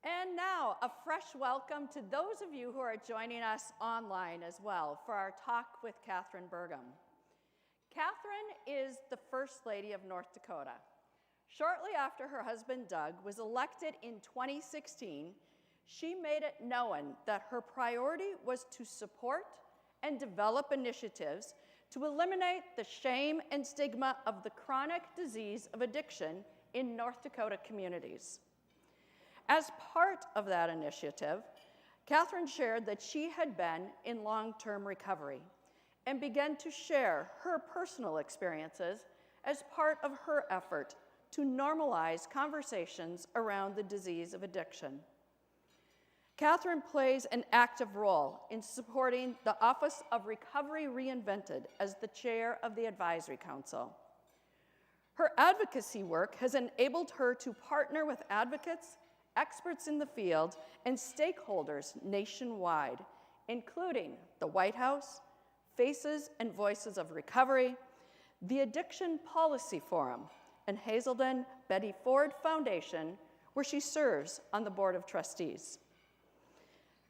And now, a fresh welcome to those of you who are joining us online as well for our talk with Kathryn Burgum. Kathryn is the First Lady of North Dakota. Shortly after her husband Doug was elected in 2016, she made it known that her priority was to support and develop initiatives to eliminate the shame and stigma of the chronic disease of addiction in North Dakota communities. As part of that initiative, Kathryn shared that she had been in long-term recovery and began to share her personal experiences as part of her effort to normalize conversations around the disease of addiction. Kathryn plays an active role in supporting the Office of Recovery Reinvented as the chair of the Advisory Council. Her advocacy work has enabled her to partner with advocates, experts in the field, and stakeholders nationwide, including the White House, Faces and Voices of Recovery, the Addiction Policy Forum, and Hazelden Betty Ford Foundation, where she serves on the Board of Trustees.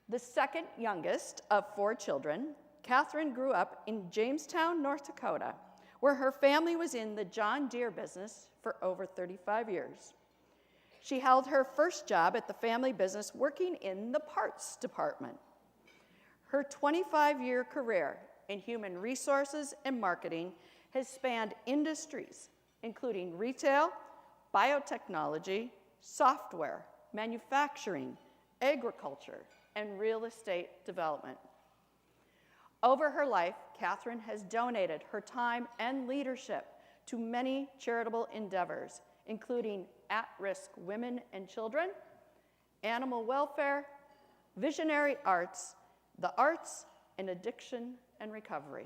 The second youngest of 4 children, Kathryn grew up in Jamestown, North Dakota, where her family was in the John Deere business for over 35 years. She held her first job at the family business working in the parts department. Her 25-year career in human resources and marketing has spanned industries, including retail, biotechnology, software, manufacturing, agriculture, and real estate development. Over her life, Kathryn has donated her time and leadership to many charitable endeavors, including at-risk women and children, animal welfare, visionary arts, the arts, and addiction and recovery.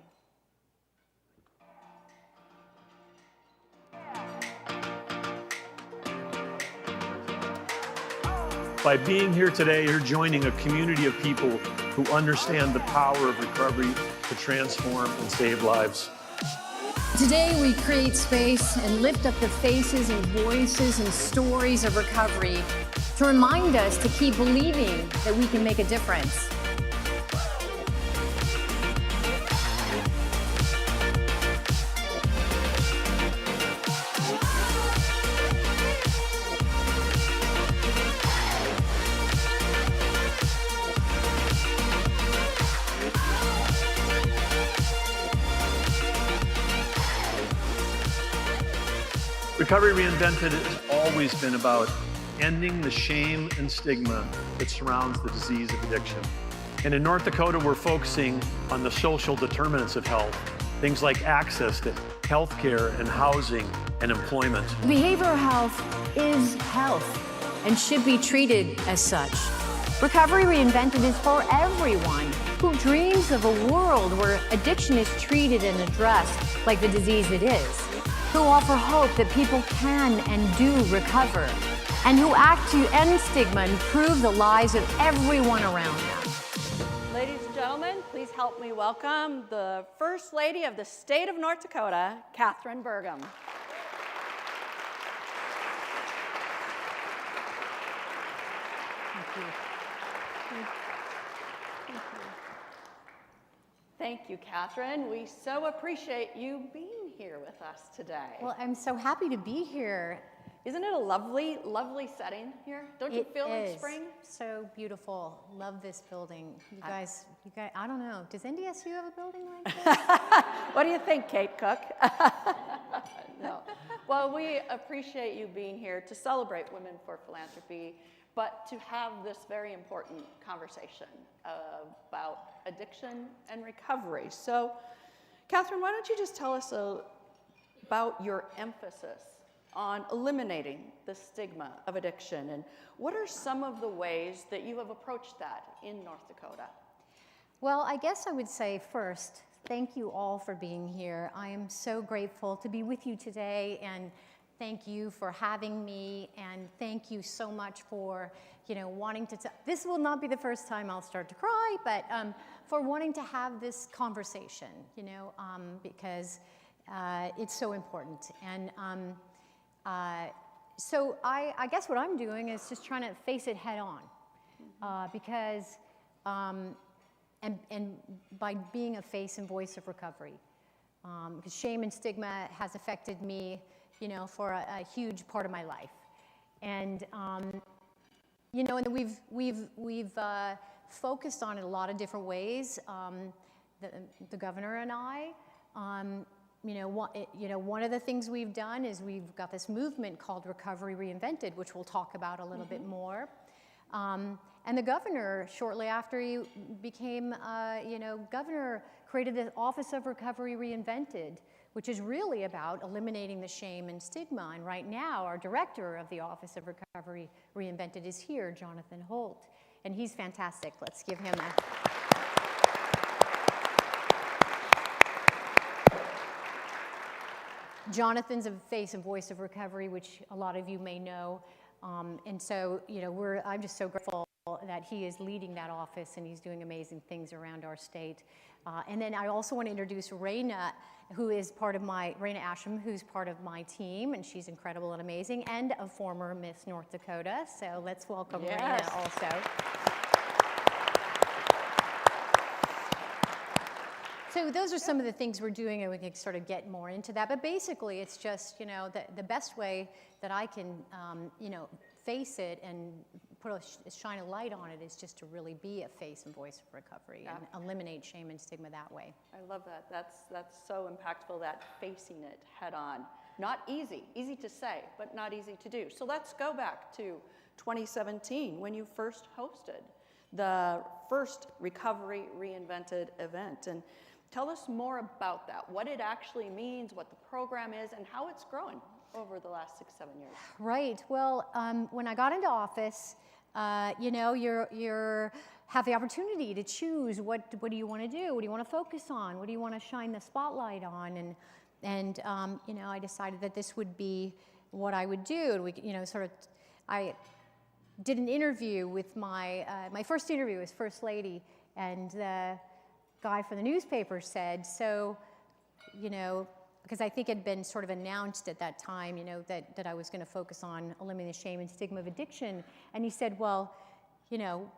By being here today, you're joining a community of people who understand the power of recovery to transform and save lives. Today, we create space and lift up the faces and voices and stories of recovery to remind us to keep believing that we can make a difference. Recovery Reinvented has always been about ending the shame and stigma that surrounds the disease of addiction. And in North Dakota, we're focusing on the social determinants of health, things like access to health care and housing and employment. Behavioral health is health and should be treated as such. Recovery Reinvented is for everyone who dreams of a world where addiction is treated and addressed like the disease it is, who offer hope that people can and do recover, and who act to end stigma and improve the lives of everyone around them. Ladies and gentlemen, please help me welcome the First Lady of the state of North Dakota, Kathryn Burgum. Thank you. Thank you, Kathryn. We so appreciate you being here with us today. Well, I'm so happy to be here. Isn't it a lovely, lovely setting here? Don't you feel like spring? So beautiful. Love this building. You guys, I don't know. Does NDSU have a building like this? What do you think, Kate Cook? No. Well, we appreciate you being here to celebrate Women for Philanthropy, but to have this very important conversation about addiction and recovery. So, Kathryn, why don't you just tell us about your emphasis on eliminating the stigma of addiction, and what are some of the ways that you have approached that in North Dakota? Well, I guess I would say first, thank you all for being here. I am so grateful to be with you today, and thank you for having me, and thank you so much for, wanting to, this will not be the first time I'll start to cry, but for wanting to have this conversation, because it's so important. And So I guess what I'm doing is just trying to face it head on, because, and by being a face and voice of recovery, because shame and stigma has affected me, you know, for a huge part of my life. And, you know, and we've focused on it a lot of different ways. The governor and I, you know, one of the things we've done is we've got this movement called Recovery Reinvented, which we'll talk about a little bit more. And the governor, shortly after he became, you know, governor, created the Office of Recovery Reinvented, which is really about eliminating the shame and stigma. And right now, our director of the Office of Recovery Reinvented is here, Jonathan Holt. And he's fantastic. Let's give him a... Jonathan's a face and voice of recovery, which a lot of you may know. And so, you know, I'm just so grateful that he is leading that office and he's doing amazing things around our state. And then I also want to introduce Raina, who is part of Raina Asham, who's part of my team, and she's incredible and amazing, and a former Miss North Dakota. So let's welcome Raina also. So those are some of the things we're doing, and we can sort of get more into that. But basically, it's just, you know, the best way that I can, you know, face it and shine a light on it is just to really be a face and voice of recovery and eliminate shame and stigma that way. I love that. That's so impactful, that facing it head on. Not easy to say, but not easy to do. So let's go back to 2017 when you first hosted the first Recovery Reinvented event. And tell us more about that, what it actually means, what the program is, and how it's grown over the last 6-7 years. Right. Well, when I got into office, you know, you have the opportunity to choose what do you want to do, what do you want to focus on, what do you want to shine the spotlight on, and you know, I decided that this would be what I would do, and we, you know, sort of, I did an interview with my first interview was First Lady, and the guy from the newspaper said, so, you know, because I think it had been sort of announced at that time, you know, that I was going to focus on eliminating the shame and stigma of addiction. And he said, well, you know,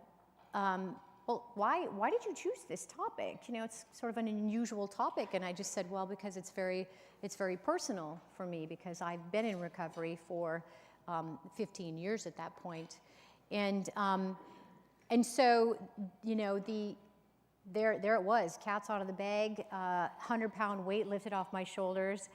well, why did you choose this topic? You know, it's sort of an unusual topic. And I just said, well, because it's very personal for me, because I've been in recovery for 15 years at that point. And so, you know, there it was, cat's out of the bag, 100-pound weight lifted off my shoulders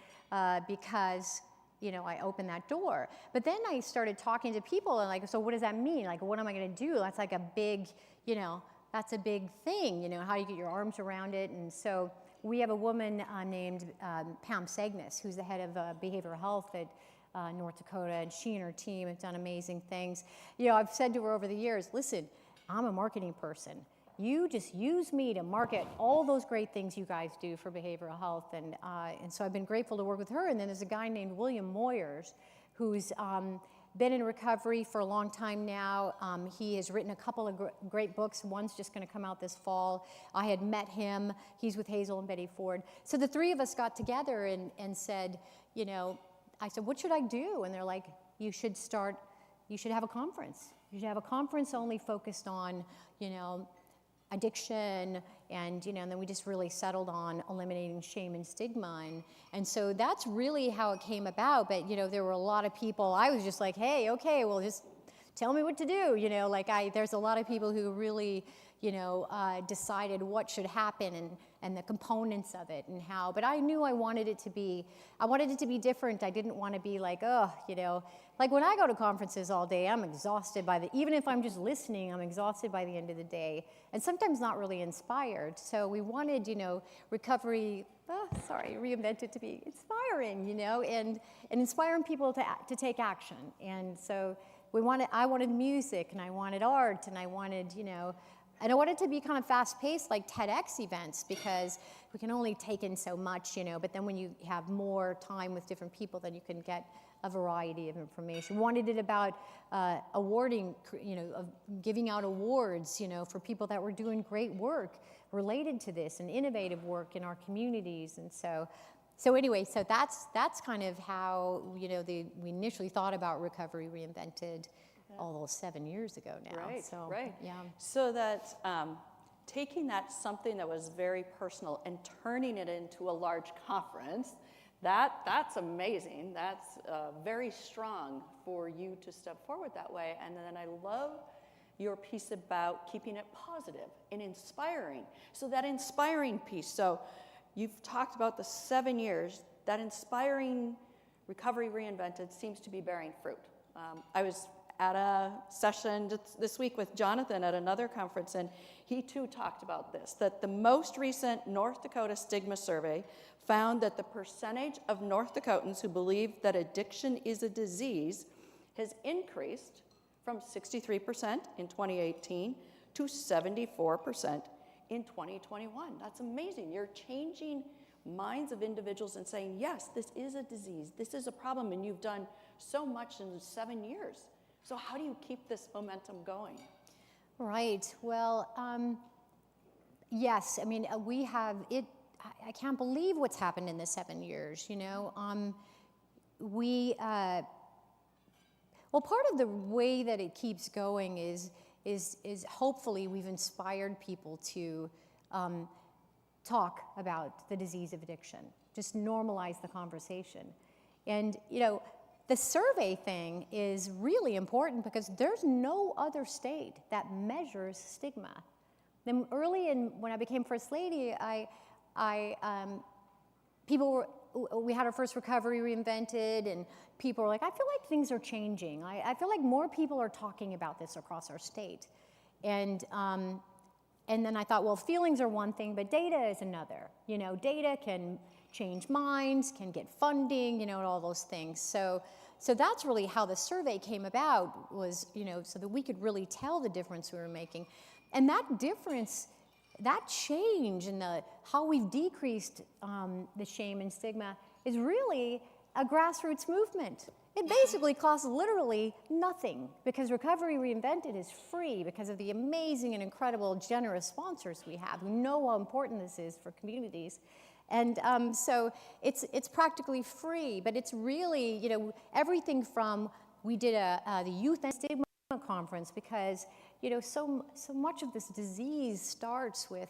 because, you know, I opened that door. But then I started talking to people and like, so what does that mean? Like, what am I going to do? That's like a big, you know, that's a big thing, you know, how you get your arms around it. And so we have a woman named Pam Segnis, who's the head of behavioral health at North Dakota, and she and her team have done amazing things. You know, I've said to her over the years, listen, I'm a marketing person. You just use me to market all those great things you guys do for behavioral health. And so I've been grateful to work with her. And then there's a guy named William Moyers, who's been in recovery for a long time now. He has written a couple of great books. One's just going to come out this fall. I had met him. He's with Hazel and Betty Ford. So the three of us got together and said, you know, I said, what should I do? And they're like, you should have a conference. You should have a conference only focused on, you know, addiction, and, you know, and then we just really settled on eliminating shame and stigma, and so that's really how it came about. But, you know, there were a lot of people, I was just like, hey, okay, well, just tell me what to do, you know, like there's a lot of people who really, you know, decided what should happen and the components of it and how, but I knew I wanted it to be different. I didn't want to be like, oh, you know, like when I go to conferences all day, I'm exhausted even if I'm just listening, I'm exhausted by the end of the day, and sometimes not really inspired. So we wanted, you know, Reinvented to be inspiring, you know, and inspiring people to take action. And so I wanted music, and I wanted art, and I wanted, you know, and I wanted it to be kind of fast-paced, like TEDx events, because we can only take in so much, you know, but then when you have more time with different people, then you can get a variety of information. Wanted it about awarding, you know, of giving out awards, you know, for people that were doing great work related to this and innovative work in our communities. And so So anyway, so that's kind of how, you know, we initially thought about Recovery Reinvented all 7 years ago now. Right, so, right. Yeah. So that taking that something that was very personal and turning it into a large conference, that's amazing. That's very strong for you to step forward that way. And then I love your piece about keeping it positive and inspiring. So that inspiring piece, so you've talked about the 7 years, that inspiring Recovery Reinvented seems to be bearing fruit. I was at a session this week with Jonathan at another conference, and he too talked about this, that the most recent North Dakota stigma survey found that the percentage of North Dakotans who believe that addiction is a disease has increased from 63% in 2018 to 74% in 2021. That's amazing. You're changing minds of individuals and saying, yes, this is a disease, this is a problem, and you've done so much in 7 years. So how do you keep this momentum going? Right. Well, yes. I mean, we have it. I can't believe what's happened in the 7 years. You know, well, part of the way that it keeps going is hopefully we've inspired people to talk about the disease of addiction, just normalize the conversation, and you know. The survey thing is really important because there's no other state that measures stigma. Then when I became First Lady, we had our first Recovery Reinvented, and people were like, I feel like things are changing. I feel like more people are talking about this across our state. And then I thought, well, feelings are one thing, but data is another. You know, data can change minds, can get funding, you know, and all those things. So that's really how the survey came about, was, you know, so that we could really tell the difference we were making. And that difference, that change in how we've decreased the shame and stigma is really a grassroots movement. It basically costs literally nothing, because Recovery Reinvented is free because of the amazing and incredible, generous sponsors we have who know how important this is for communities. And so it's practically free, but it's really, you know, everything from, we did the Youth and Stigma Conference because, you know, so much of this disease starts with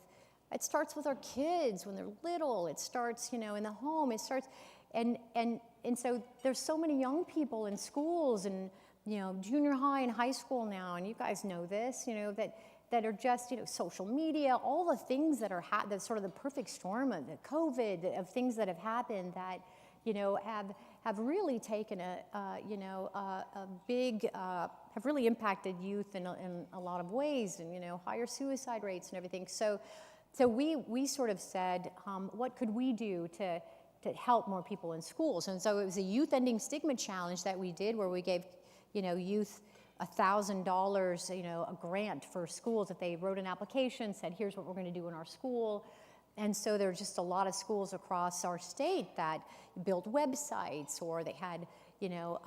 our kids when they're little. It starts, you know, in the home. It starts, and so there's so many young people in schools and, you know, junior high and high school now, and you guys know this, you know, that are just, you know, social media, all the things that are that's sort of the perfect storm of the COVID, of things that have happened that, you know, have really taken have really impacted youth in a lot of ways, and, you know, higher suicide rates and everything. So we sort of said, what could we do to help more people in schools? And so it was a Youth Ending Stigma Challenge that we did, where we gave, you know, youth $1,000, you know, a grant for schools if they wrote an application, said, here's what we're going to do in our school. And so there were just a lot of schools across our state that built websites, or they had, you know,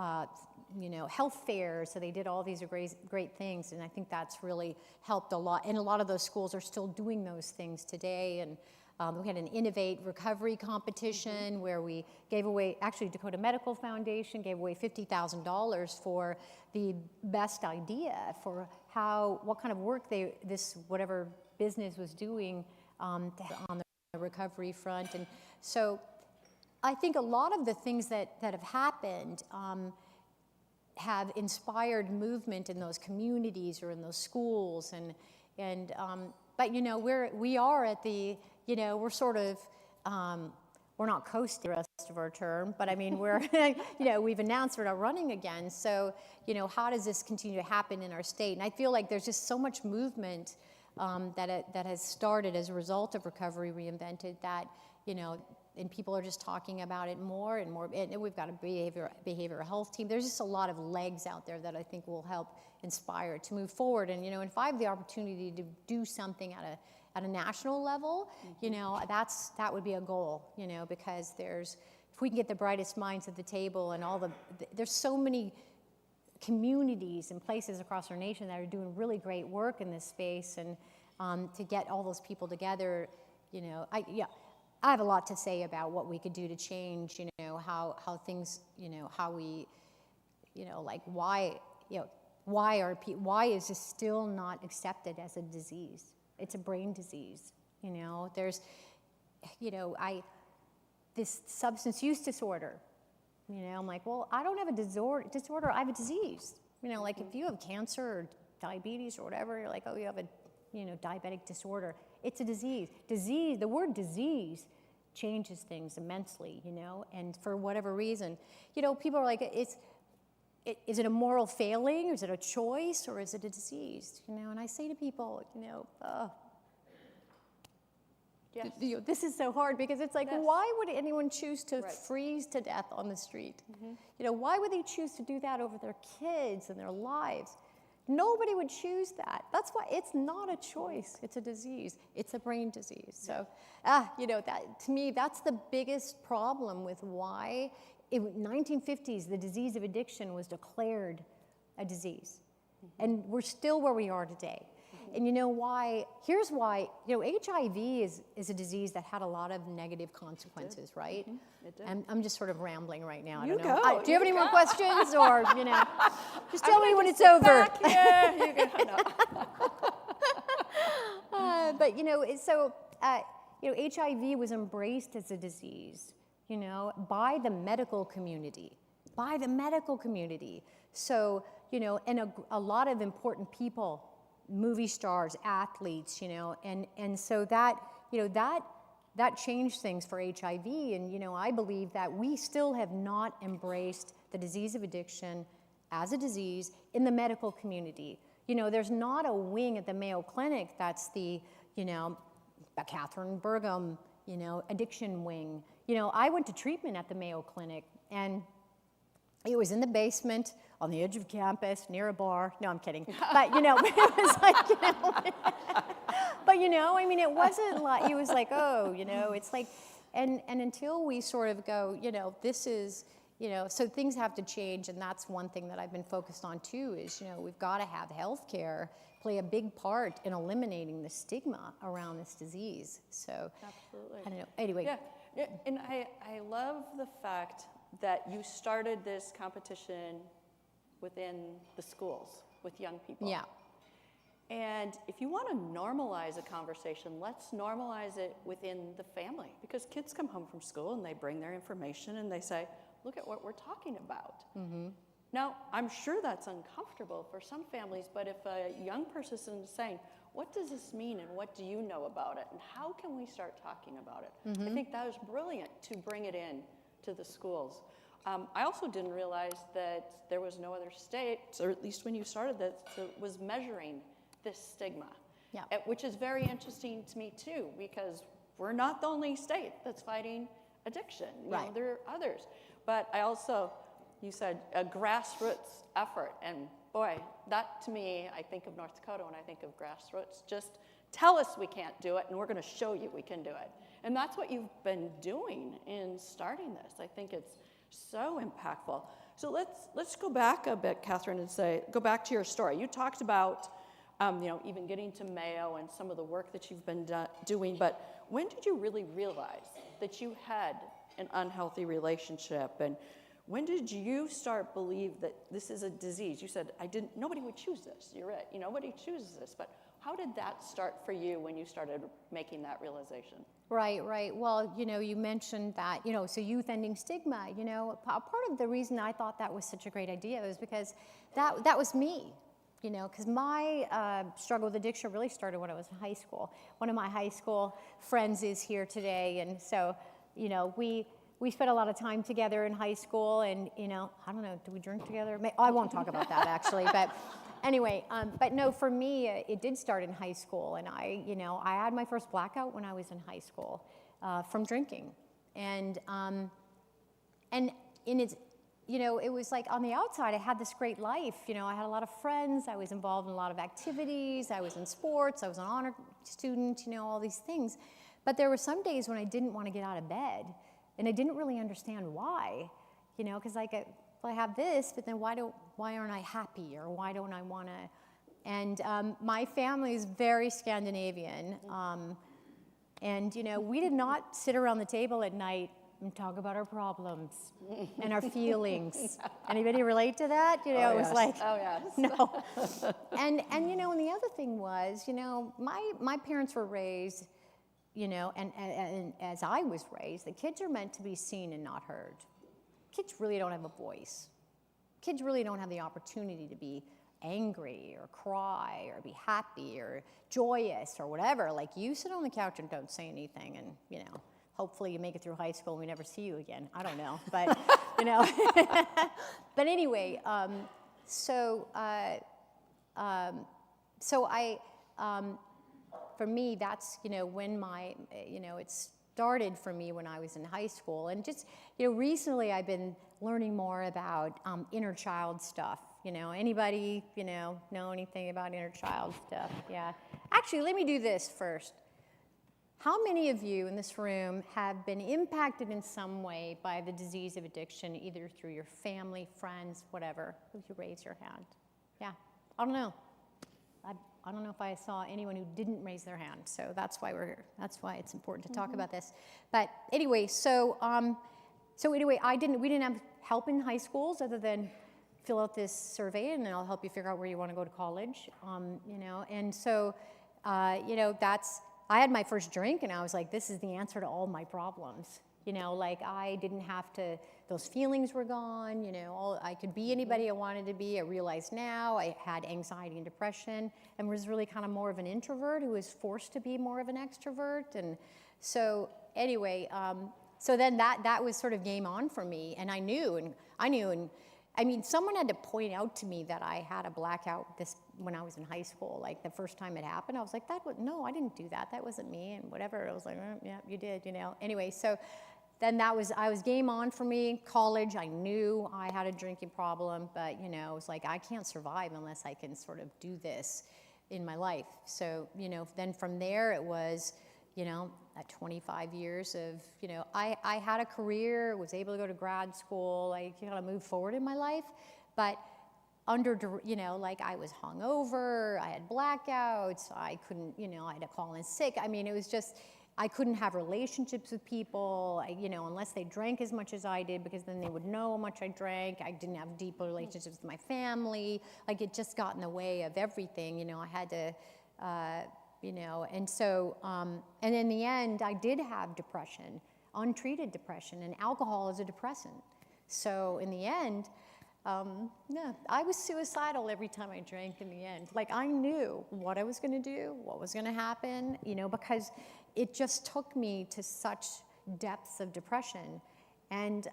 health fairs. So they did all these great things, and I think that's really helped a lot. And a lot of those schools are still doing those things today. And we had an Innovate Recovery competition where we gave away, actually Dakota Medical Foundation gave away $50,000 for the best idea for what kind of work whatever business was doing on the recovery front. And so I think a lot of the things that have happened have inspired movement in those communities or in those schools. But, you know, we are at the, you know, we're sort of, we're not coasting the rest of our term, but I mean, we're, you know, we've announced we're not running again. So, you know, how does this continue to happen in our state? And I feel like there's just so much movement that has started as a result of Recovery Reinvented that, you know, and people are just talking about it more and more. And we've got a behavioral health team. There's just a lot of legs out there that I think will help inspire to move forward. And, you know, if I have the opportunity to do something at a national level, you know, that would be a goal, you know, because if we can get the brightest minds at the table, and there's so many communities and places across our nation that are doing really great work in this space, and to get all those people together, you know, I have a lot to say about what we could do to change, you know, how things, you know, how we, you know, like why, you know, why is this still not accepted as a disease? It's a brain disease, you know. There's, you know, this substance use disorder, you know, I'm like, well, I don't have a disorder, I have a disease. You know, like if you have cancer or diabetes or whatever, you're like, oh, you have a, you know, diabetic disorder. It's a disease. Disease, the word disease changes things immensely, you know, and for whatever reason, you know, people are like, is it a moral failing, or is it a choice, or is it a disease, you know? And I say to people, you know, Yes. you know, this is so hard because it's like, Yes. why would anyone choose to Right. freeze to death on the street? You know, why would they choose to do that over their kids and their lives? Nobody would choose that. That's why it's not a choice. It's a disease. It's a brain disease. So, you know, that to me, that's the biggest problem with why in 1950s the disease of addiction was declared a disease, and we're still where we are today. And you know why? Here's why. You know, HIV is a disease that had a lot of negative consequences, right? It did. I'm just sort of rambling right now. I You don't know. go. Do you have any more go. questions, or you know, just tell me when it's Sit over. back here. You can, no. But you know, you know, HIV was embraced as a disease, you know, by the medical community, So, you know, and a lot of important people, movie stars, athletes, you know, and so that, you know, that changed things for HIV. And, you know, I believe that we still have not embraced the disease of addiction as a disease in the medical community. You know, there's not a wing at the Mayo Clinic that's the, you know, the Kathryn Burgum, you know, addiction wing. You know, I went to treatment at the Mayo Clinic, and it was in the basement on the edge of campus near a bar. No, I'm kidding. But, you know, it was like, you know, but, you know, I mean, it wasn't like, it was like, oh, you know, it's like, and until we sort of go, you know, this is, you know, so things have to change, and that's one thing that I've been focused on too, is, you know, we've got to have healthcare play a big part in eliminating the stigma around this disease. So, Absolutely. I don't know. Anyway. Yeah, and I love the fact that you started this competition within the schools with young people. Yeah. And if you want to normalize a conversation, let's normalize it within the family, because kids come home from school and they bring their information and they say, look at what we're talking about. Now, I'm sure that's uncomfortable for some families, but if a young person is saying, what does this mean and what do you know about it and how can we start talking about it? I think that was brilliant to bring it in to the schools. I also didn't realize that there was no other state, or at least when you started that, was measuring this stigma, Yeah. which is very interesting to me too, because we're not the only state that's fighting addiction. You know, Right. there are others. But I also, you said a grassroots effort, and boy, that to me, I think of North Dakota when I think of grassroots. Just tell us we can't do it, and we're going to show you we can do it. And that's what you've been doing in starting this. I think it's so impactful. So let's go back a bit, Kathryn, and go back to your story. You talked about, you know, even getting to Mayo and some of the work that you've been doing. But when did you really realize that you had an unhealthy relationship, and when did you start believe that this is a disease? You said nobody would choose this. You're right. You know, nobody chooses this. But how did that start for you when you started making that realization? Right, right. Well, you know, you mentioned that, you know, so youth ending stigma, you know, part of the reason I thought that was such a great idea was because that was me, you know, because my struggle with addiction really started when I was in high school. One of my high school friends is here today, and so, you know, we spent a lot of time together in high school, and, you know, I don't know, do we drink together? I won't talk about that, actually, but anyway, but no, for me, it did start in high school, and I had my first blackout when I was in high school from drinking, and it's, you know, it was like on the outside, I had this great life, you know, I had a lot of friends, I was involved in a lot of activities, I was in sports, I was an honor student, you know, all these things, but there were some days when I didn't want to get out of bed, and I didn't really understand why, you know, because like I have this, but then why aren't I happy, or why don't I want to? And my family is very Scandinavian. And, you know, we did not sit around the table at night and talk about our problems and our feelings. Anybody relate to that? You know, it was like, oh yes. no. And you know, and the other thing was, you know, my parents were raised, you know, and as I was raised, the kids are meant to be seen and not heard. Kids really don't have a voice. Kids really don't have the opportunity to be angry or cry or be happy or joyous or whatever. Like, you sit on the couch and don't say anything, and, you know, hopefully you make it through high school and we never see you again. I don't know, but, you know. But anyway, for me, that's, you know, when you know, it started for me when I was in high school. And just, you know, recently I've been learning more about inner child stuff. You know, anybody, you know anything about inner child stuff? Yeah. Actually, let me do this first. How many of you in this room have been impacted in some way by the disease of addiction, either through your family, friends, whatever? Would you raise your hand? Yeah. I don't know. I don't know if I saw anyone who didn't raise their hand, so that's why it's important to talk about this. But anyway, so anyway, we didn't have help in high schools other than fill out this survey and I'll help you figure out where you want to go to college. You know, and so you know, I had my first drink and I was like, this is the answer to all my problems. You know, like, I didn't have to, those feelings were gone, you know, I could be anybody I wanted to be. I realize now I had anxiety and depression and was really kind of more of an introvert who was forced to be more of an extrovert. And so anyway, so then that was sort of game on for me. And I knew, I mean, someone had to point out to me that I had a blackout when I was in high school. Like, the first time it happened, I was like, no, I didn't do that. That wasn't me, and whatever. I was like, yeah, you did, you know. Anyway, so then I was game on for me. College, I knew I had a drinking problem, but, you know, it was like, I can't survive unless I can sort of do this in my life. So, you know, then from there it was, you know, 25 years of, you know, I had a career, was able to go to grad school, I kind of moved forward in my life, but you know, like, I was hungover, I had blackouts, I couldn't, you know, I had to call in sick. I mean, it was just, I couldn't have relationships with people, you know, unless they drank as much as I did, because then they would know how much I drank. I didn't have deep relationships with my family. Like, it just got in the way of everything, you know. I had to, you know, and so, and in the end, I did have depression, untreated depression, and alcohol is a depressant. So in the end, yeah, I was suicidal every time I drank in the end. Like, I knew what I was going to do, what was going to happen, you know, because it just took me to such depths of depression. And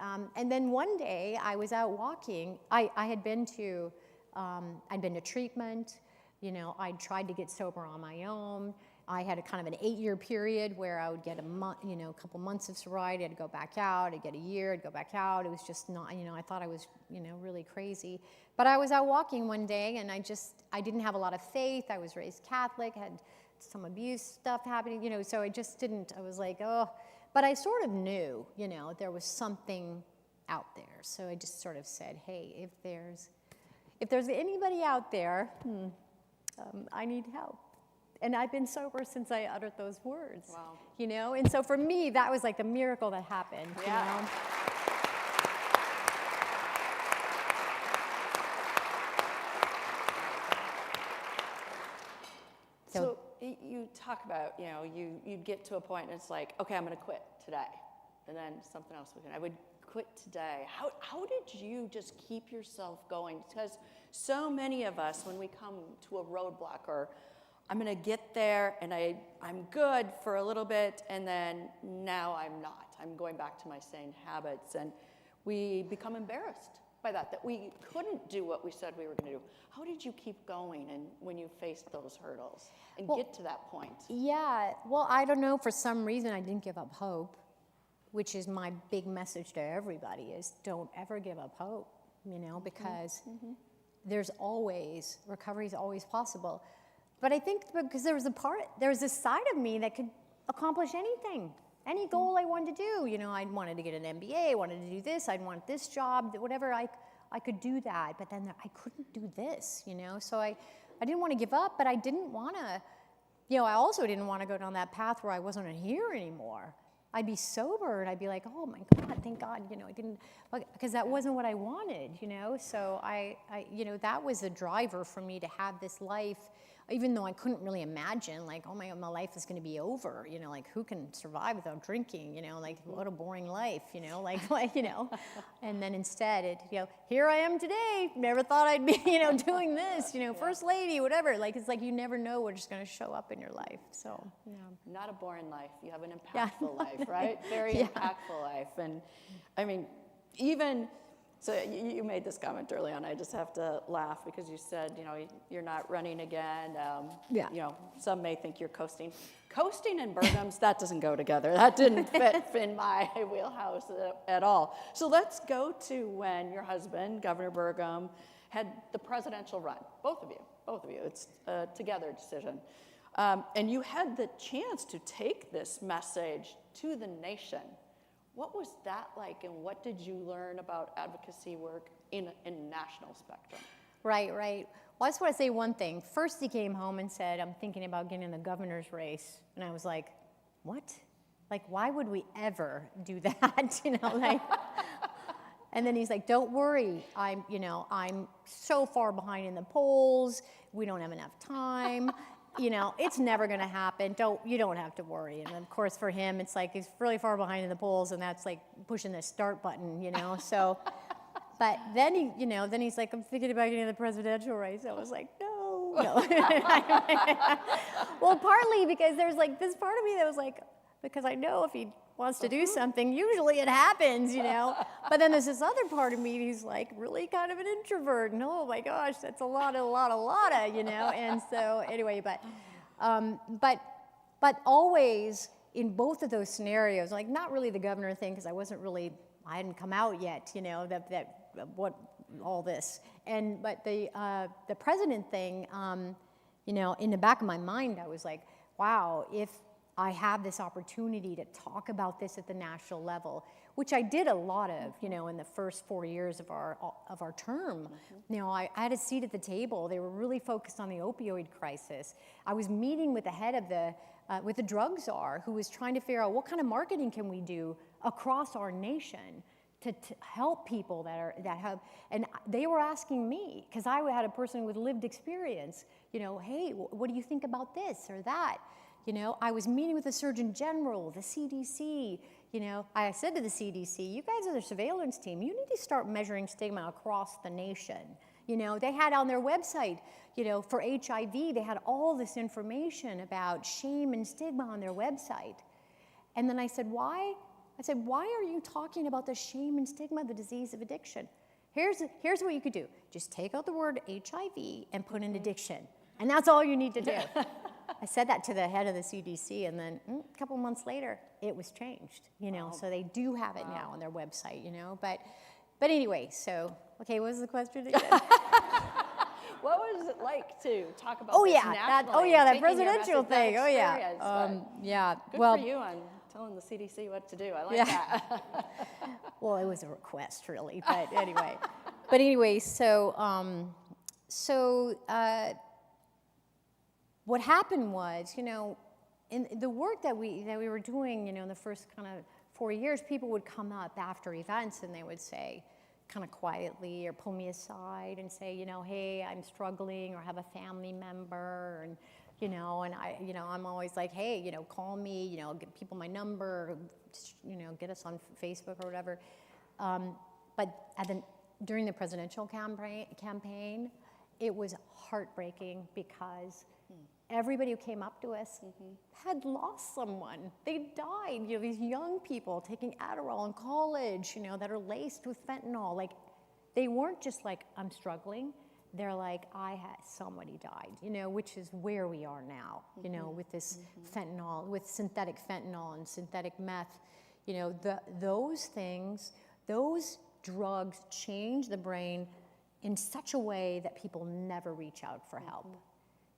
then one day I was out walking. I had been to, I'd been to treatment. You know, I tried to get sober on my own. I had a kind of an 8-year period where I would get a couple months of sobriety. I'd go back out. I'd get a year. I'd go back out. It was just not, you know, I thought I was, you know, really crazy. But I was out walking one day, and I didn't have a lot of faith. I was raised Catholic, had some abuse stuff happening, you know, so I was like, oh. But I sort of knew, you know, there was something out there. So I just sort of said, hey, if there's anybody out there, I need help. And I've been sober since I uttered those words. Wow. You know, and so for me, that was like the miracle that happened. Yeah. You know? So you talk about, you know, you'd get to a point and it's like, okay, I'm going to quit today. And then something else I would quit today. How did you just keep yourself going? Because so many of us, when we come to a roadblock, or I'm going to get there and I'm good for a little bit, and then now I'm not. I'm going back to my same habits, and we become embarrassed by that we couldn't do what we said we were going to do. How did you keep going and when you faced those hurdles and get to that point? Yeah, well, I don't know. For some reason, I didn't give up hope, which is my big message to everybody, is don't ever give up hope, you know, because recovery is always possible. But I think because there was this side of me that could accomplish anything, any goal I wanted to do. You know, I wanted to get an MBA, I wanted to do this, I'd want this job, whatever, I could do that. But then I couldn't do this, you know. So I didn't want to give up, but I didn't want to you know, I also didn't want to go down that path where I wasn't here anymore. I'd be sober and I'd be like, oh my God, thank God, you know, I didn't, because that wasn't what I wanted, you know? So I, you know, that was a driver for me to have this life, even though I couldn't really imagine, like, oh my God, my life is going to be over, you know, like who can survive without drinking, you know, like what a boring life, you know, like, you know, and then instead it, you know, here I am today, never thought I'd be, you know, doing this, you know, first lady, whatever, like, it's like you never know what's just going to show up in your life, so, yeah. Not a boring life, you have an impactful life, right? Very impactful life, and I mean, even, so you made this comment early on, I just have to laugh because you said, you know, you're not running again. You know, some may think you're coasting. Coasting and Burgums, that doesn't go together. That didn't fit in my wheelhouse at all. So let's go to when your husband, Governor Burgum, had the presidential run. Both of you. It's a together decision. And you had the chance to take this message to the nation. What was that like, and what did you learn about advocacy work in national spectrum? Right. Well, I just want to say one thing. First, he came home and said, I'm thinking about getting in the governor's race. And I was like, what? Like, why would we ever do that? You know, like, and then he's like, don't worry. I'm so far behind in the polls. We don't have enough time. You know, it's never going to happen. You don't have to worry. And of course, for him, it's like he's really far behind in the polls, and that's like pushing the start button, you know. So, but then he's like, I'm thinking about getting in the presidential race. I was like, no. Well, partly because there's like this part of me that was like, because I know if he wants to do something, usually it happens, you know. But then there's this other part of me who's like really kind of an introvert, and oh my gosh, that's a lot of, you know. And so anyway, but always in both of those scenarios, like not really the governor thing because I hadn't come out yet, you know, what all this, but the president thing, you know, in the back of my mind, I was like, wow, if I have this opportunity to talk about this at the national level, which I did a lot of, you know, in the first 4 years of our term. You know, I had a seat at the table. They were really focused on the opioid crisis. I was meeting with the head of with the drug czar, who was trying to figure out what kind of marketing can we do across our nation to help people that have, and they were asking me, because I had a person with lived experience, you know, hey, what do you think about this or that? You know, I was meeting with the Surgeon General, the CDC, you know. I said to the CDC, you guys are the surveillance team. You need to start measuring stigma across the nation. You know, they had on their website, you know, for HIV, they had all this information about shame and stigma on their website. And then I said, why? I said, why are you talking about the shame and stigma, the disease of addiction? Here's what you could do. Just take out the word HIV and put in addiction. And that's all you need to do. I said that to the head of the CDC, and then a couple months later, it was changed, you know, so they do have it now on their website, you know, but anyway, so, okay, what was the question again? What was it like to talk about this nationally? That presidential thing, yeah. Good well, for you on telling the CDC what to do, I like that. Well, it was a request, really, but anyway, what happened was, you know, in the work that we were doing, you know, in the first kind of 4 years, people would come up after events and they would say, kind of quietly, or pull me aside and say, you know, hey, I'm struggling, or have a family member, and you know, and I'm always like, hey, you know, call me, you know, give people my number, you know, get us on Facebook or whatever. But during the presidential campaign, it was heartbreaking because everybody who came up to us had lost someone. They died. You know, these young people taking Adderall in college, you know, that are laced with fentanyl. Like, they weren't just like, I'm struggling. They're like, somebody died, you know, which is where we are now, you know, with this fentanyl, with synthetic fentanyl and synthetic meth. You know, those things, those drugs change the brain in such a way that people never reach out for help.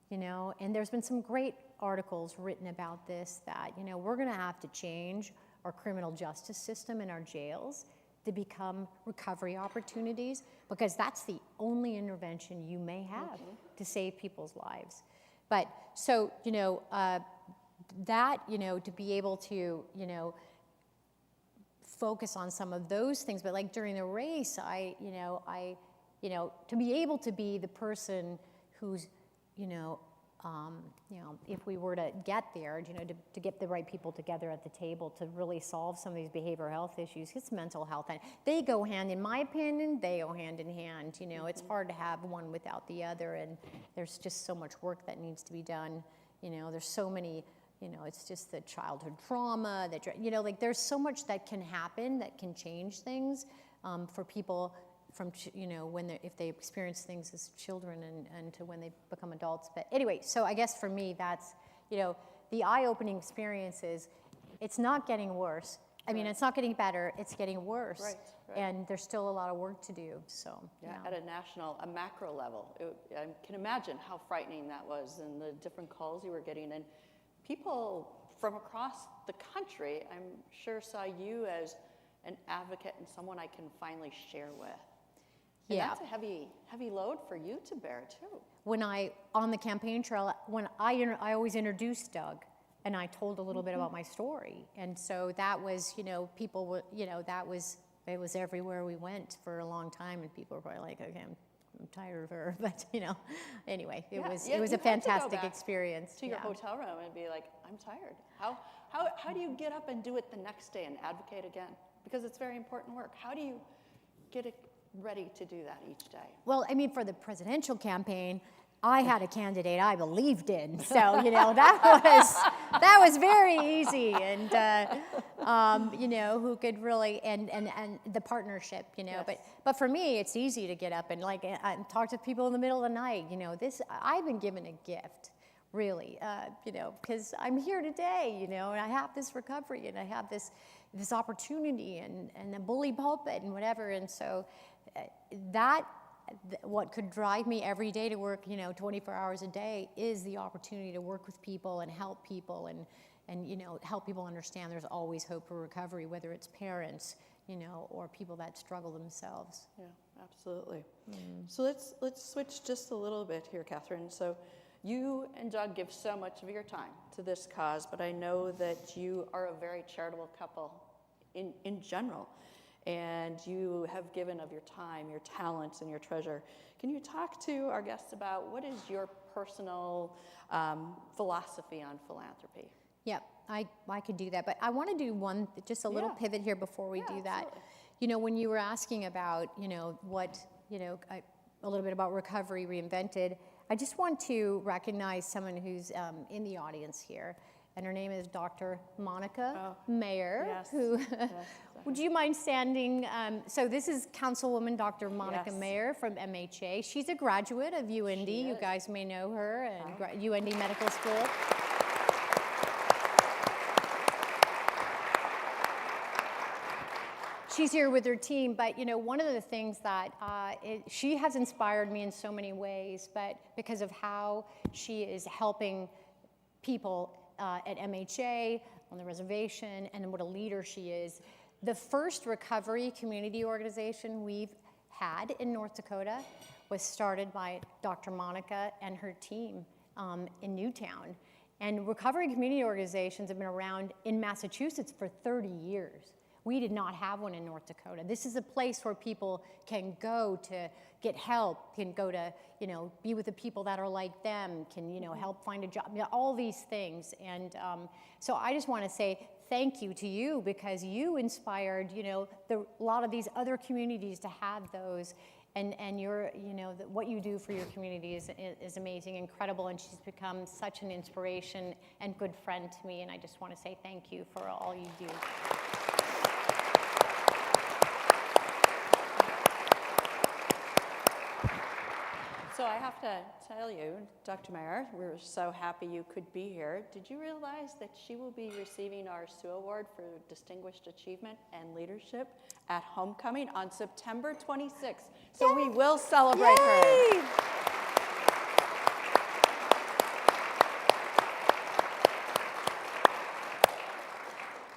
You know, and there's been some great articles written about this, that, you know, we're going to have to change our criminal justice system in our jails to become recovery opportunities, because that's the only intervention you may have to save people's lives. But so, that, to be able to, focus on some of those things, but like during the race, to be able to be the person who's, if we were to get there, to get the right people together at the table to really solve some of these behavioral health issues, it's mental health, and they go hand, in my opinion, they go hand in hand. It's hard to have one without the other, and there's just so much work that needs to be done. There's so many, it's just the childhood trauma, like there's so much that can happen that can change things for people from, if they experience things as children and to when they become adults. But anyway, so I guess for me, that's, the eye-opening experience is, it's not getting worse. I mean, it's not getting better, it's getting worse. Right. And there's still a lot of work to do, so. Yeah, at a macro level. I can imagine how frightening that was and the different calls you were getting. And people from across the country, I'm sure, saw you as an advocate and someone I can finally share with. And that's a heavy load for you to bear, too. When on the campaign trail, I always introduced Doug, and I told a little bit about my story. And so that was, people were, it was everywhere we went for a long time, and people were probably like, okay, I'm tired of her, but anyway, it was a fantastic experience. To your hotel room and be like, I'm tired. How do you get up and do it the next day and advocate again? Because it's very important work. How do you get it ready to do that each day? Well, I mean, for the presidential campaign, I had a candidate I believed in, so that was very easy, and who could really and the partnership, Yes. But for me, it's easy to get up and talk to people in the middle of the night. I've been given a gift, really, because I'm here today, and I have this recovery, and I have this opportunity, and the bully pulpit, and whatever, and so what could drive me every day to work, 24 hours a day, is the opportunity to work with people and help people and help people understand there's always hope for recovery, whether it's parents, or people that struggle themselves. Yeah, absolutely. So let's switch just a little bit here, Kathryn. So you and Doug give so much of your time to this cause, but I know that you are a very charitable couple in general. And you have given of your time, your talents, and your treasure. Can you talk to our guests about what is your personal philosophy on philanthropy? Yeah, I could do that, but I want to do just a little pivot here before we do that. Absolutely. When you were asking about, what, a little bit about Recovery Reinvented, I just want to recognize someone who's in the audience here. And her name is Dr. Monica Mayer, who, would you mind standing? So this is Councilwoman Dr. Monica Mayer from MHA. She's a graduate of UND. You guys may know her, and UND Medical School. She's here with her team, but one of the things that she has inspired me in so many ways, but because of how she is helping people at MHA, on the reservation, and what a leader she is. The first recovery community organization we've had in North Dakota was started by Dr. Monica and her team in Newtown. And recovery community organizations have been around in Massachusetts for 30 years. We did not have one in North Dakota. This is a place where people can go to get help, can go to, be with the people that are like them, can, help find a job, all these things. And so I just want to say thank you to you, because you inspired, a lot of these other communities to have those. And you're, what you do for your community is amazing, incredible, and she's become such an inspiration and good friend to me, and I just want to say thank you for all you do. So I have to tell you, Dr. Mayer, we're so happy you could be here. Did you realize that she will be receiving our Sue Award for Distinguished Achievement and Leadership at Homecoming on September 26th? So we will celebrate her.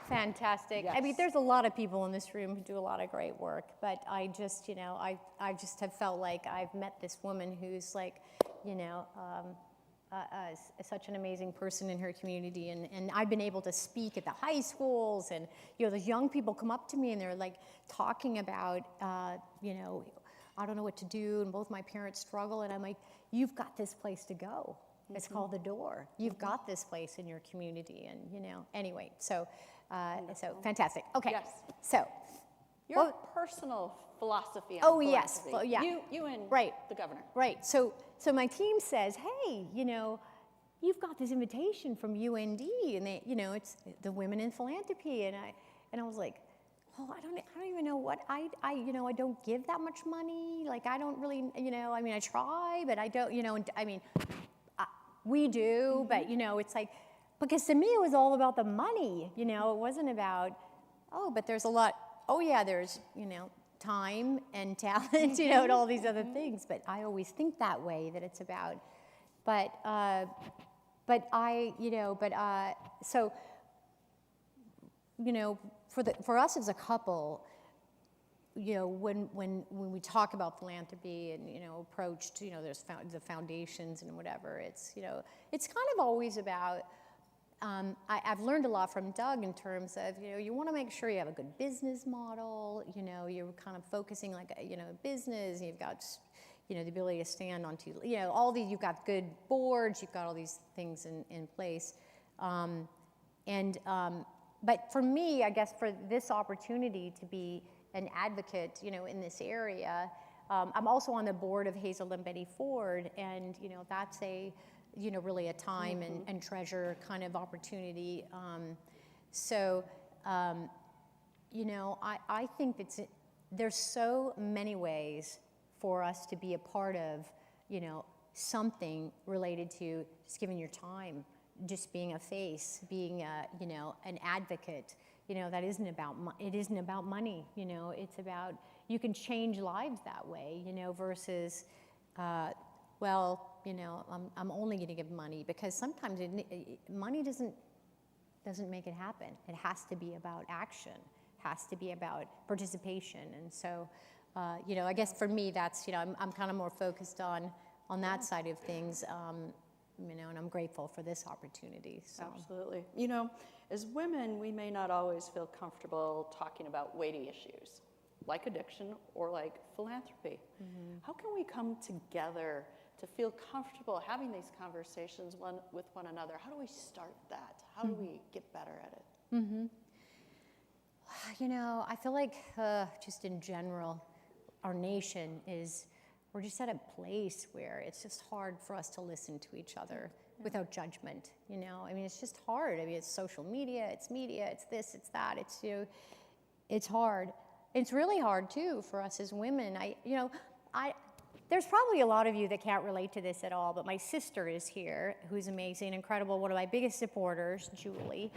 Fantastic. Yes. I mean, there's a lot of people in this room who do a lot of great work, but I just, I just have felt like I've met this woman who's like, such an amazing person in her community, and I've been able to speak at the high schools, and those young people come up to me and they're like talking about, I don't know what to do, and both my parents struggle, and I'm like, you've got this place to go. It's called The Door. You've got this place in your community, and anyway, so fantastic. Okay, Yes. so. Your personal philosophy on Oh, yes. philanthropy. Well, yeah. You and Right. the governor. Right. So my team says, hey, you've got this invitation from UND, and they, it's the Women in Philanthropy, and I was like, well, I don't even know what I don't give that much money. Like, I don't really, I try, but I don't, we do, but it's like, because to me it was all about the money. It wasn't about, but there's a lot. Oh yeah, there's, time and talent, and all these other things. But I always think that way, that it's about, for us as a couple, when we talk about philanthropy and, approach to, there's the foundations and whatever, it's kind of always about, I've learned a lot from Doug in terms of, you want to make sure you have a good business model, you're kind of focusing like, business, you've got, the ability to stand on two, all these, you've got good boards, you've got all these things in place. But for me, I guess for this opportunity to be an advocate, in this area, I'm also on the board of Hazel and Betty Ford, and, that's a, really a time and treasure kind of opportunity. I think there's so many ways for us to be a part of, something related to just giving your time, just being a face, being an advocate. That isn't about it isn't about money. It's about, you can change lives that way. Versus, I'm only going to give money, because sometimes money doesn't make it happen. It has to be about action, has to be about participation, and so, I guess for me that's, I'm kind of more focused on that side of things, and I'm grateful for this opportunity. So. Absolutely. As women, we may not always feel comfortable talking about weighty issues, like addiction or like philanthropy. How can we come together to feel comfortable having these conversations with one another? How do we start that? How do we get better at it? I feel like just in general, our nation we're just at a place where it's just hard for us to listen to each other without judgment. It's just hard. It's social media, it's this, it's that. It's hard. It's really hard too for us as women. There's probably a lot of you that can't relate to this at all, but my sister is here, who's amazing, incredible, one of my biggest supporters, Julie.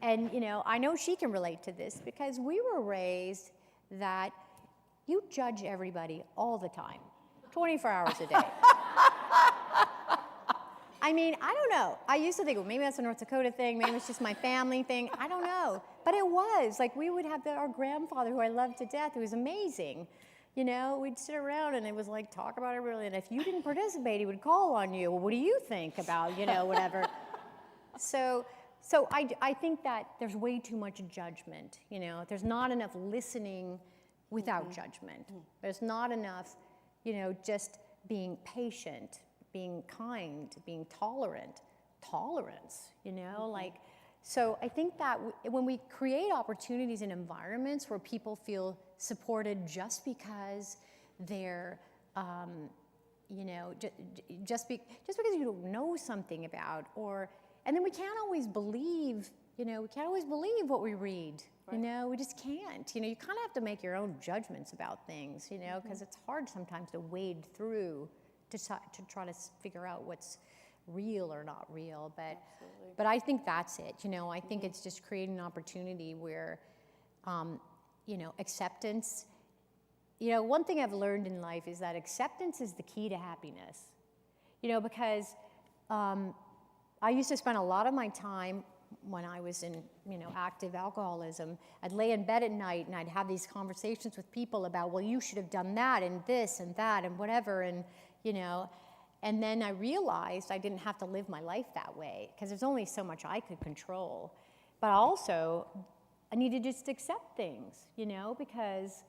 And, I know she can relate to this, because we were raised that you judge everybody all the time, 24 hours a day. I don't know. I used to think, well, maybe that's a North Dakota thing, maybe it's just my family thing, I don't know. But it was, like, we would have our grandfather, who I love to death, who was amazing. We'd sit around and it was like, talk about everybody, and if you didn't participate, he would call on you. Well, what do you think about, whatever. So I think that there's way too much judgment, There's not enough listening without judgment. There's not enough, just being patient, being kind, being tolerance, So I think that when we create opportunities and environments where people feel supported just because they're, just because you don't know something about, and then we can't always believe, what we read. Right. We just can't. You kind of have to make your own judgments about things, because it's hard sometimes to wade through to try to figure out what's real or not real. But I think that's it. I think it's just creating an opportunity where, acceptance. One thing I've learned in life is that acceptance is the key to happiness. Because I used to spend a lot of my time when I was in, active alcoholism. I'd lay in bed at night and I'd have these conversations with people about, well, you should have done that and this and that and whatever, and And then I realized I didn't have to live my life that way, because there's only so much I could control. But also, I needed to just accept things, because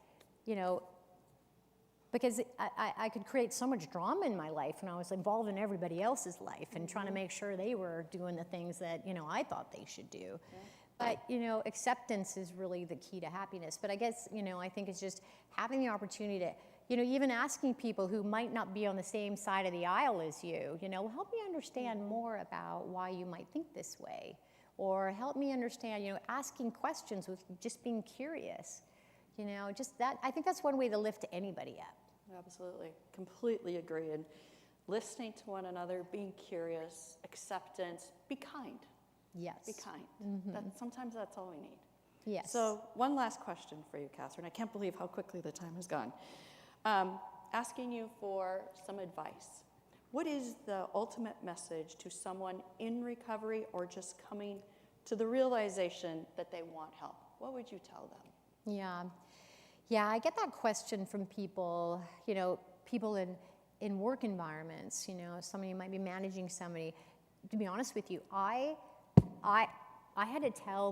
I could create so much drama in my life when I was involved in everybody else's life and trying to make sure they were doing the things that, I thought they should do. Yeah. But, acceptance is really the key to happiness. But I guess, I think it's just having the opportunity to, even asking people who might not be on the same side of the aisle as you, help me understand more about why you might think this way. Or help me understand, asking questions with just being curious. Just that, I think that's one way to lift anybody up. Absolutely, completely agree. And listening to one another, being curious, acceptance, be kind. Yes. Be kind. Sometimes that's all we need. Yes. So one last question for you, Kathryn. I can't believe how quickly the time has gone. Asking you for some advice. What is the ultimate message to someone in recovery or just coming to the realization that they want help? What would you tell them? Yeah, I get that question from people, people in work environments, somebody might be managing somebody. To be honest with you, I had to tell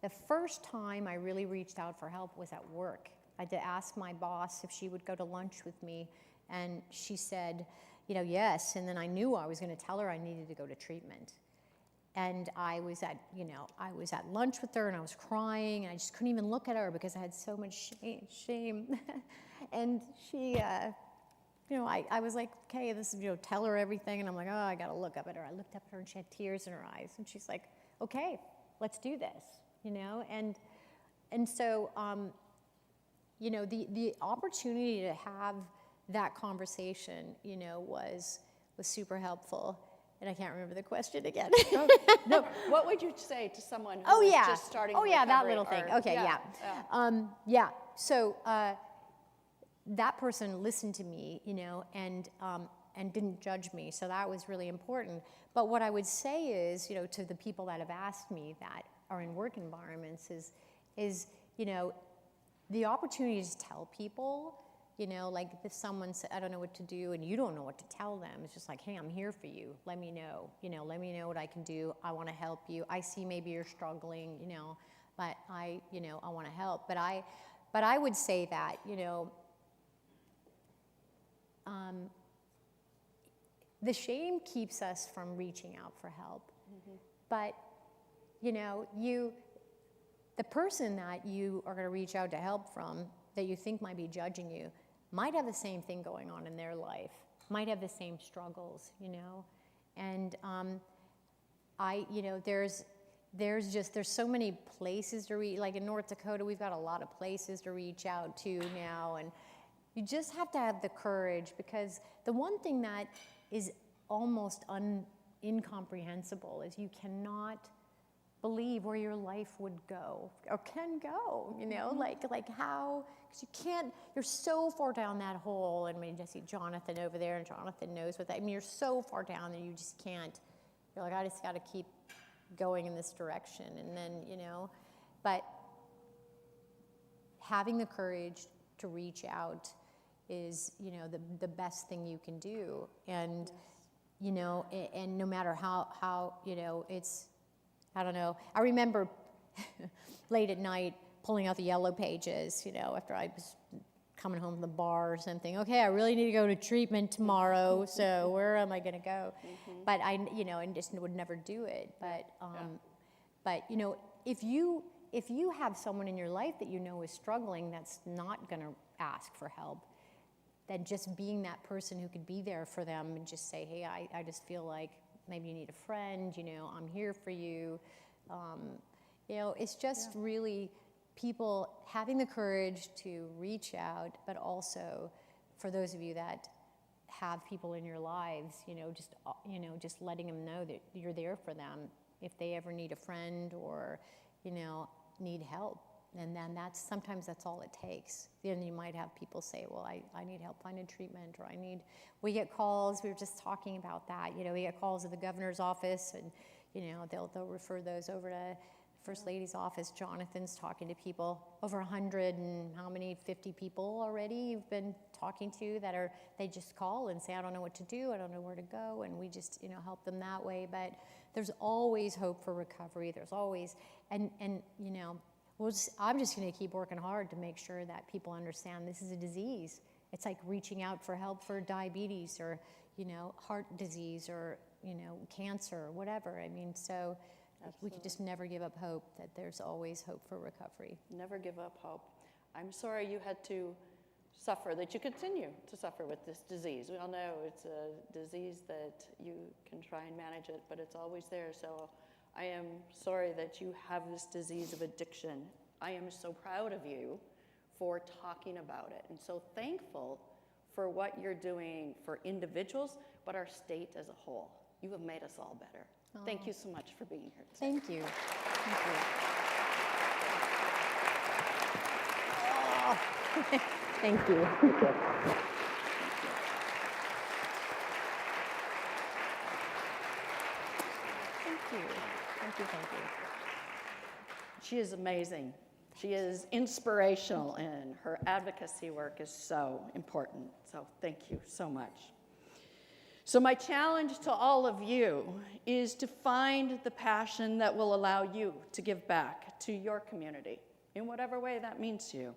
the first time I really reached out for help was at work. I had to ask my boss if she would go to lunch with me, and she said, yes, and then I knew I was going to tell her I needed to go to treatment. And I was at lunch with her, and I was crying, and I just couldn't even look at her because I had so much shame. And she, I was like, okay, this is, tell her everything, and I'm like, oh, I got to look up at her. I looked up at her, and she had tears in her eyes, and she's like, okay, let's do this, and so, the opportunity to have that conversation, was super helpful. And I can't remember the question again. No, what would you say to someone who is just starting recovery? That little thing. Okay, yeah. So that person listened to me, and didn't judge me. So that was really important. But what I would say is, to the people that have asked me that are in work environments is the opportunity to tell people. Like if someone said, I don't know what to do, and you don't know what to tell them, it's just like, hey, I'm here for you. Let me know. Let me know what I can do. I want to help you. I see maybe you're struggling, but I want to help. But I would say that, the shame keeps us from reaching out for help. But, the person that you are going to reach out to help from, that you think might be judging you, might have the same thing going on in their life, might have the same struggles, and there's so many places to reach. Like in North Dakota, we've got a lot of places to reach out to now, and you just have to have the courage, because the one thing that is almost incomprehensible is you cannot believe where your life would go or can go, like how, because you can't, you're so far down that hole. And I mean, I see Jonathan over there, and Jonathan knows what that, you're so far down that you just can't, you're like, I just got to keep going in this direction. And then, but having the courage to reach out is, the best thing you can do. And, and no matter how, it's, I don't know. I remember late at night pulling out the yellow pages, after I was coming home from the bar or something. Okay, I really need to go to treatment tomorrow, so where am I going to go? But I, and just would never do it. But, but if you have someone in your life that is struggling, that's not going to ask for help, then just being that person who could be there for them and just say, hey, I just feel like maybe you need a friend, I'm here for you. It's just really people having the courage to reach out, but also for those of you that have people in your lives, just letting them know that you're there for them if they ever need a friend or, need help. And then sometimes that's all it takes. Then you might have people say, well, I need help finding treatment, or we get calls, we were just talking about that, we get calls at the governor's office, and, they'll refer those over to First Lady's office. Jonathan's talking to people, over 100 and how many, 50 people already you've been talking to that they just call and say, I don't know what to do, I don't know where to go, and we just, help them that way. But there's always hope for recovery. There's always, and I'm just going to keep working hard to make sure that people understand this is a disease. It's like reaching out for help for diabetes or, heart disease or, cancer or whatever. I mean, so we could just never give up hope that there's always hope for recovery. Never give up hope. I'm sorry you had to suffer, that you continue to suffer with this disease. We all know it's a disease that you can try and manage it, but it's always there. So I am sorry that you have this disease of addiction. I am so proud of you for talking about it, and so thankful for what you're doing for individuals, but our state as a whole. You have made us all better. Oh. Thank you so much for being here today. Thank you. Thank you. Oh. Thank you. Thank you. She is amazing. She is inspirational, and her advocacy work is so important. So thank you so much. So my challenge to all of you is to find the passion that will allow you to give back to your community in whatever way that means to you.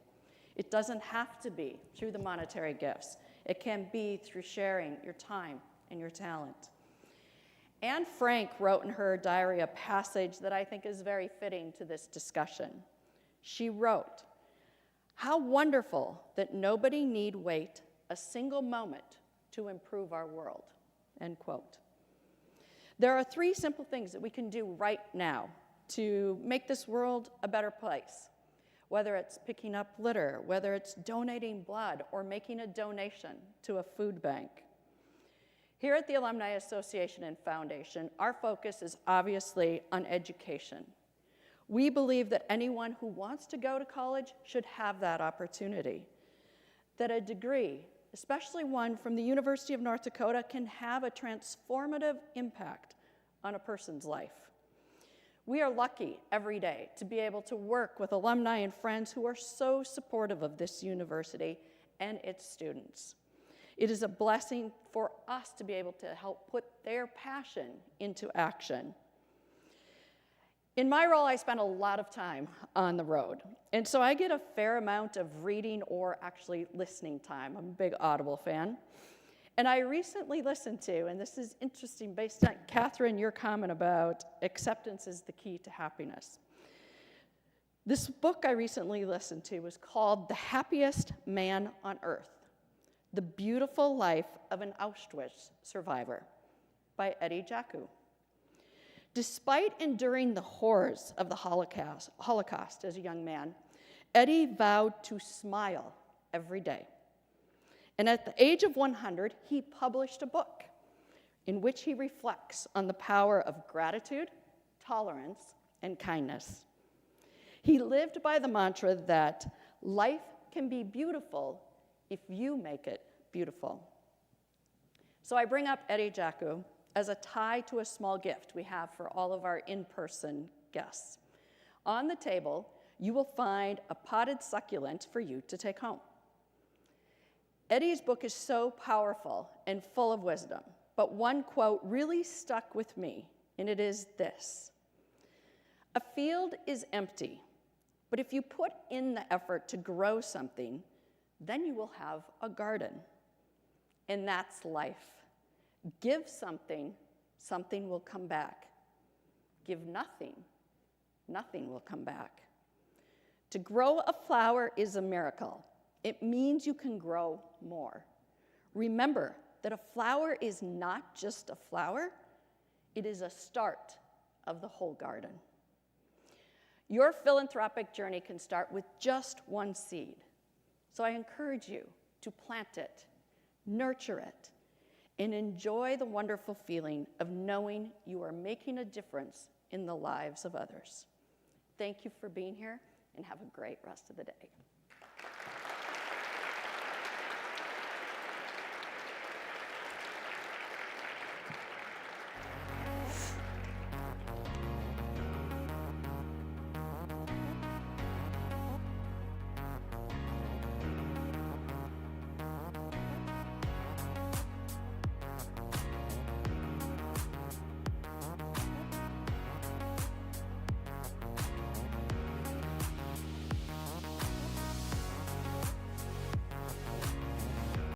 It doesn't have to be through the monetary gifts. It can be through sharing your time and your talent. Anne Frank wrote in her diary a passage that I think is very fitting to this discussion. She wrote, "How wonderful that nobody need wait a single moment to improve our world," end quote. There are 3 simple things that we can do right now to make this world a better place, whether it's picking up litter, whether it's donating blood, or making a donation to a food bank. Here at the Alumni Association and Foundation, our focus is obviously on education. We believe that anyone who wants to go to college should have that opportunity, that a degree, especially one from the University of North Dakota, can have a transformative impact on a person's life. We are lucky every day to be able to work with alumni and friends who are so supportive of this university and its students. It is a blessing for us to be able to help put their passion into action. In my role, I spend a lot of time on the road, and so I get a fair amount of reading or actually listening time. I'm a big Audible fan. And I recently listened to, and this is interesting based on, Kathryn, your comment about acceptance is the key to happiness. This book I recently listened to was called The Happiest Man on Earth: The Beautiful Life of an Auschwitz Survivor by Eddie Jaku. Despite enduring the horrors of the Holocaust as a young man, Eddie vowed to smile every day. And at the age of 100, he published a book in which he reflects on the power of gratitude, tolerance, and kindness. He lived by the mantra that life can be beautiful if you make it beautiful. So I bring up Eddie Jaku as a tie to a small gift we have for all of our in-person guests. On the table, you will find a potted succulent for you to take home. Eddie's book is so powerful and full of wisdom, but one quote really stuck with me, and it is this: "A field is empty, but if you put in the effort to grow something, then you will have a garden." And that's life. Give something, something will come back. Give nothing, nothing will come back. To grow a flower is a miracle. It means you can grow more. Remember that a flower is not just a flower, it is a start of the whole garden. Your philanthropic journey can start with just one seed. So I encourage you to plant it, nurture it, and enjoy the wonderful feeling of knowing you are making a difference in the lives of others. Thank you for being here, and have a great rest of the day.